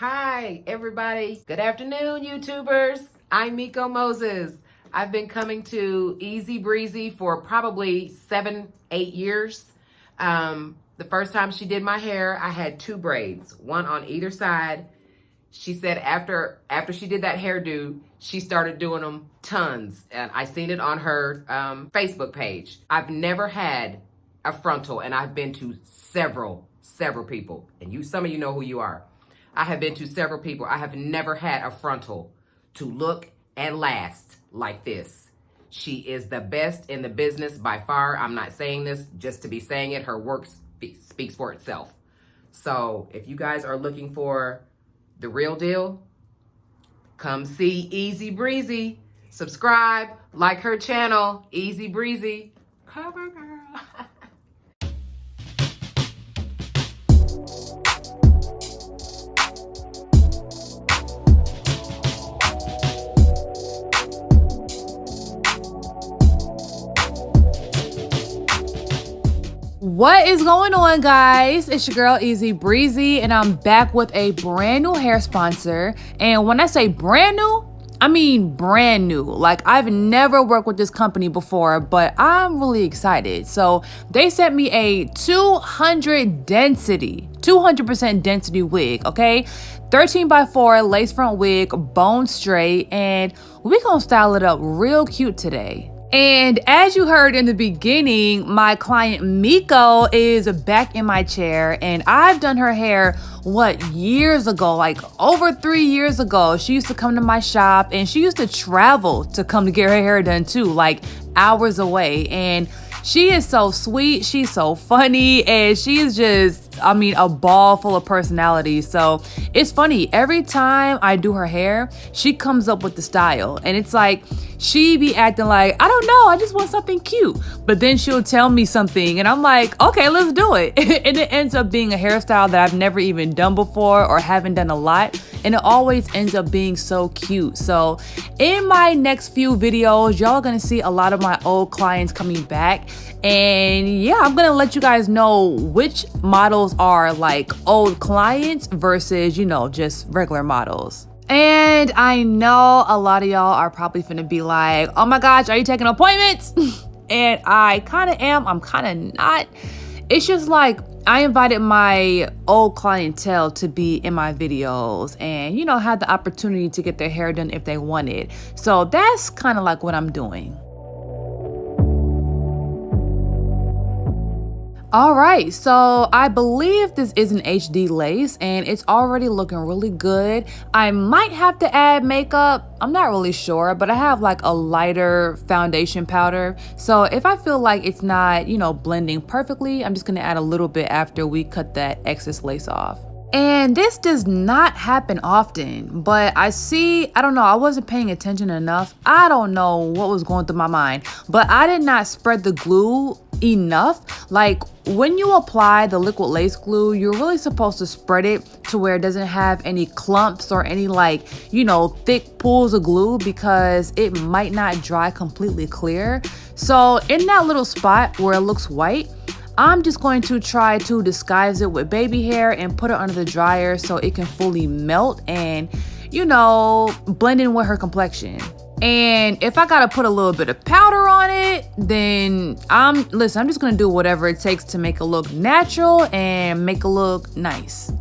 Hi, everybody. Good afternoon, YouTubers. I'm Miko Moses. I've been coming to Easy Breezy for probably 7-8 years. The first time she did my hair, I had 2 braids, one on either side. She said after she did that hairdo, she started doing them tons. And I seen it on her Facebook page. I've never had a frontal, and I've been to several people. And some of you know who you are. I have been to several people. I have never had a frontal to look and last like this. She is the best in the business by far. I'm not saying this just to be saying it. Her work speaks for itself. So if you guys are looking for the real deal, come see Easy Breezy. Subscribe, like her channel, Easy Breezy. Cover girl. What is going on, guys? It's your girl Easy Breezy, and I'm back with a brand new hair sponsor. And when I say brand new, I mean brand new. Like, I've never worked with this company before, but I'm really excited. So they sent me a 200% density wig, okay? 13x4 lace front wig, bone straight, and we're gonna style it up real cute today. And as you heard in the beginning, my client Miko is back in my chair, and I've done her hair, years ago, like over 3 years ago. She used to come to my shop, and she used to travel to come to get her hair done too, like hours away. And she is so sweet, she's so funny, and she is just, a ball full of personality. So it's funny, every time I do her hair, she comes up with the style, and it's like, she be acting like, I don't know, I just want something cute. But then she'll tell me something, and I'm like, okay, let's do it. And it ends up being a hairstyle that I've never even done before or haven't done a lot. And it always ends up being so cute. So in my next few videos, y'all are gonna see a lot of my old clients coming back. And yeah, I'm gonna let you guys know which models are like old clients versus, just regular models. And I know a lot of y'all are probably finna be like, oh my gosh, are you taking appointments? And I kind of am, I'm kind of not. It's just like, I invited my old clientele to be in my videos and, had the opportunity to get their hair done if they wanted. So that's kind of like what I'm doing. All right, so I believe this is an HDLACE and it's already looking really good. I might have to add makeup. I'm not really sure, but I have like a lighter foundation powder. So if I feel like it's not, blending perfectly, I'm just gonna add a little bit after we cut that excess lace off. And this does not happen often, but I don't know, I wasn't paying attention enough. I don't know what was going through my mind, but I did not spread the glue enough. Like, when you apply the liquid lace glue, you're really supposed to spread it to where it doesn't have any clumps or any thick pools of glue, because it might not dry completely clear. So in that little spot where it looks white, I'm just going to try to disguise it with baby hair and put it under the dryer so it can fully melt and, blend in with her complexion. And if I gotta put a little bit of powder on it, then I'm just gonna do whatever it takes to make it look natural and make it look nice.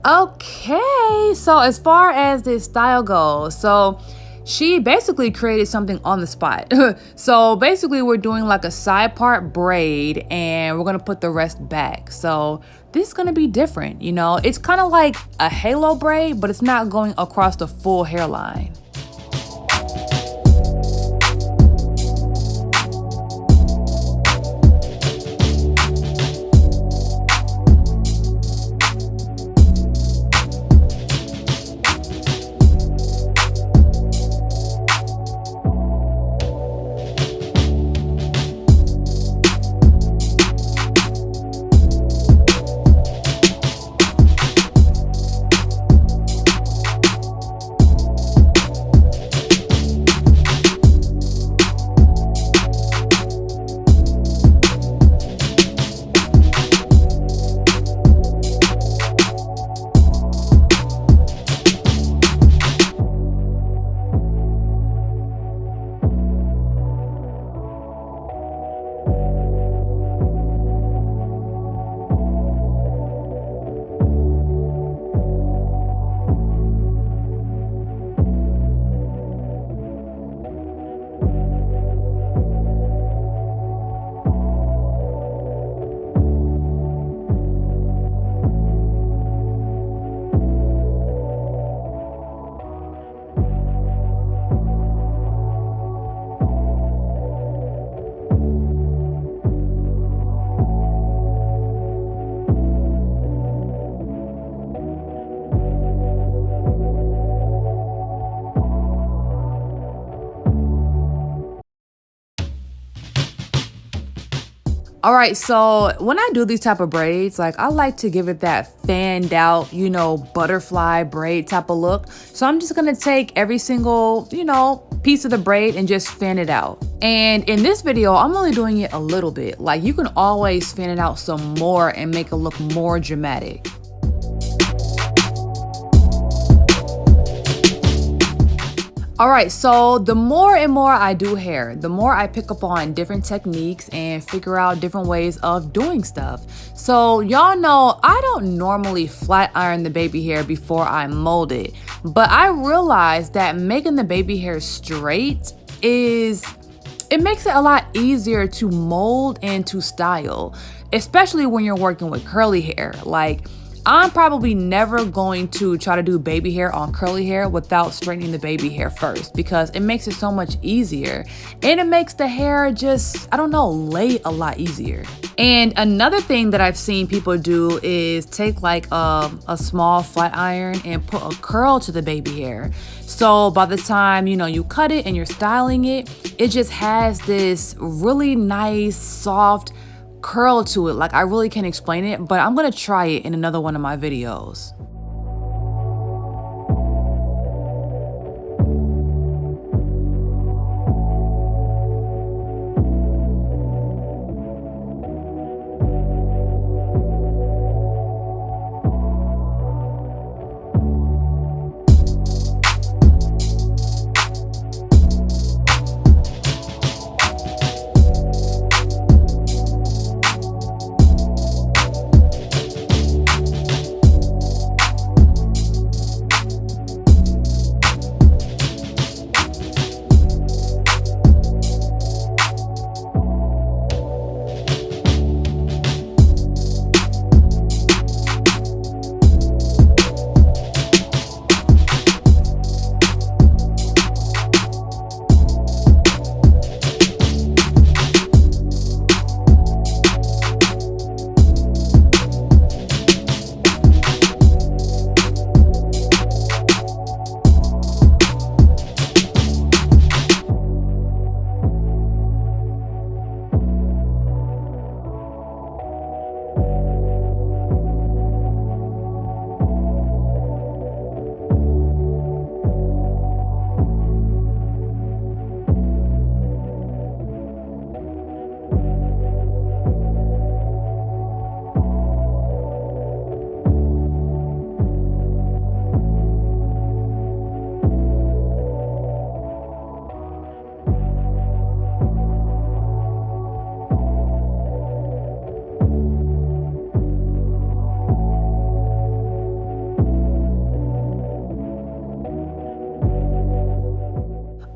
Okay, so as far as this style goes, so she basically created something on the spot. So basically we're doing like a side part braid and we're gonna put the rest back. So this is gonna be different, you know? It's kind of like a halo braid, but it's not going across the full hairline. All right, so when I do these type of braids, like I like to give it that fanned out, you know, butterfly braid type of look. So I'm just gonna take every single, you know, piece of the braid and just fan it out. And in this video, I'm only doing it a little bit. Like you can always fan it out some more and make it look more dramatic. All right, so the more and more I do hair, the more I pick up on different techniques and figure out different ways of doing stuff. So y'all know I don't normally flat iron the baby hair before I mold it, but I realized that making the baby hair straight it makes it a lot easier to mold and to style, especially when you're working with curly hair. Like I'm probably never going to try to do baby hair on curly hair without straightening the baby hair first, because it makes it so much easier and it makes the hair just, I don't know, lay a lot easier. And another thing that I've seen people do is take like a small flat iron and put a curl to the baby hair. So by the time, you know, you cut it and you're styling it, it just has this really nice, soft curl to it. Like I really can't explain it, but I'm gonna try it in another one of my videos.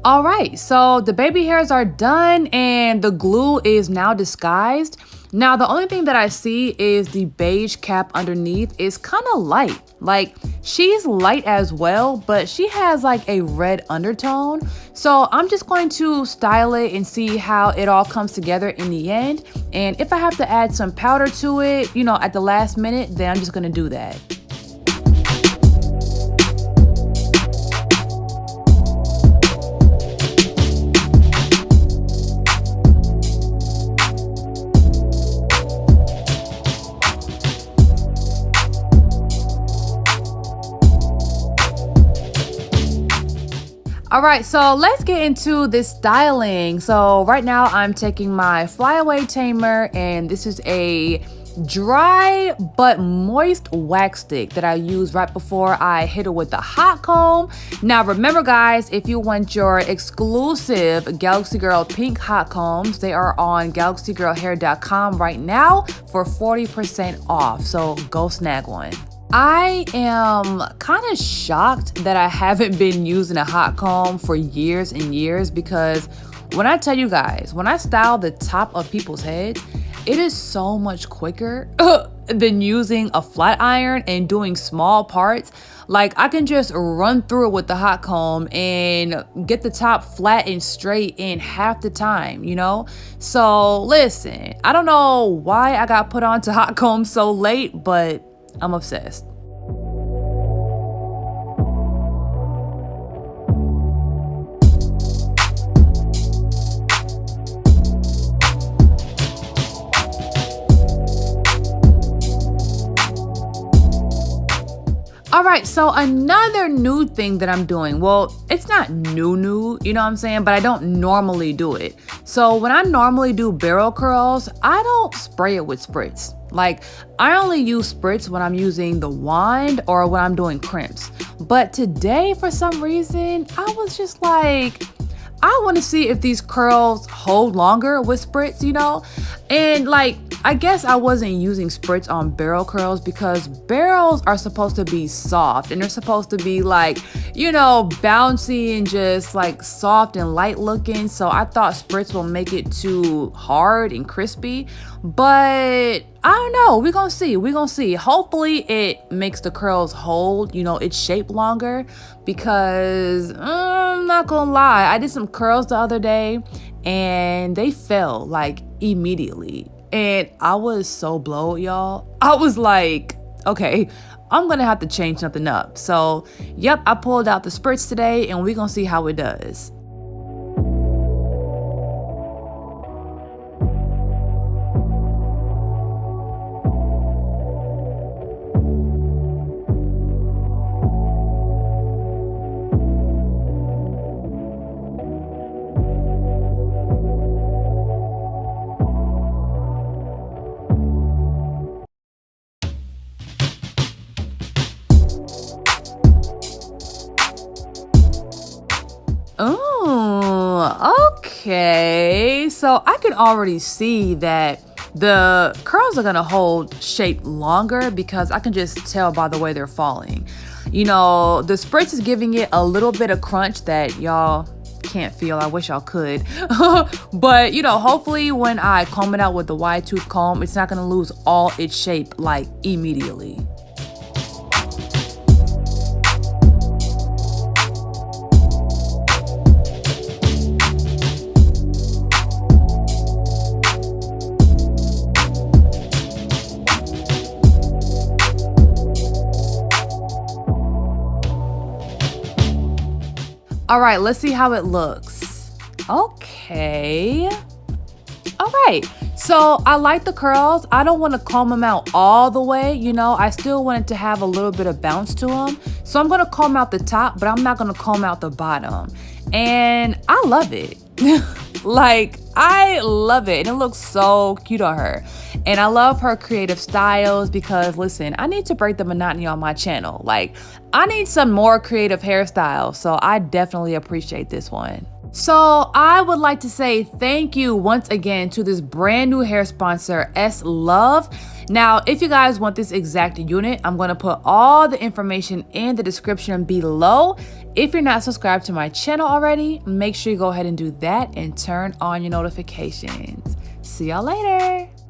All right, so the baby hairs are done and the glue is now disguised. Now, the only thing that I see is the beige cap underneath is kind of light. Like, she's light as well, but she has like a red undertone. So I'm just going to style it and see how it all comes together in the end. And if I have to add some powder to it, you know, at the last minute, then I'm just gonna do that. All right, so let's get into this styling. So right now I'm taking my flyaway tamer, and this is a dry but moist wax stick that I use right before I hit it with the hot comb. Now remember guys, if you want your exclusive Galaxy Girl pink hot combs, they are on galaxygirlhair.com right now for 40% off, so go snag one. I am kind of shocked that I haven't been using a hot comb for years and years, because when I tell you guys, when I style the top of people's heads, it is so much quicker than using a flat iron and doing small parts. Like, I can just run through it with the hot comb and get the top flat and straight in half the time, you know? So listen, I don't know why I got put onto hot comb so late, but I'm obsessed. All right, so another new thing that I'm doing, well, it's not new, you know what I'm saying? But I don't normally do it. So when I normally do barrel curls, I don't spray it with spritz. Like, I only use spritz when I'm using the wand or when I'm doing crimps. But today, for some reason, I was just like, I want to see if these curls hold longer with spritz, you know? And like, I guess I wasn't using spritz on barrel curls because barrels are supposed to be soft and they're supposed to be like, you know, bouncy and just like soft and light looking. So I thought spritz will make it too hard and crispy, but I don't know. We're gonna see. We're gonna see. Hopefully it makes the curls hold, you know, its shape longer, because I'm not gonna lie. I did some curls the other day and they fell like immediately. And I was so blowed, y'all. I was like, okay, I'm gonna have to change something up. So, yep, I pulled out the spritz today and we're gonna see how it does. Oh, okay. So I can already see that the curls are gonna hold shape longer because I can just tell by the way they're falling. You know, the spritz is giving it a little bit of crunch that y'all can't feel. I wish y'all could. But, you know, hopefully when I comb it out with the wide tooth comb, it's not gonna lose all its shape like immediately. All right, let's see how it looks. Okay. All right, so I like the curls. I don't want to comb them out all the way, you know. I still want it to have a little bit of bounce to them. So I'm gonna comb out the top, but I'm not gonna comb out the bottom. And I love it. Like, I love it. And it looks so cute on her. And I love her creative styles because, listen, I need to break the monotony on my channel. Like, I need some more creative hairstyles. So I definitely appreciate this one. So I would like to say thank you once again to this brand new hair sponsor, SLOVE. Now, if you guys want this exact unit, I'm going to put all the information in the description below. If you're not subscribed to my channel already, make sure you go ahead and do that and turn on your notifications. See y'all later.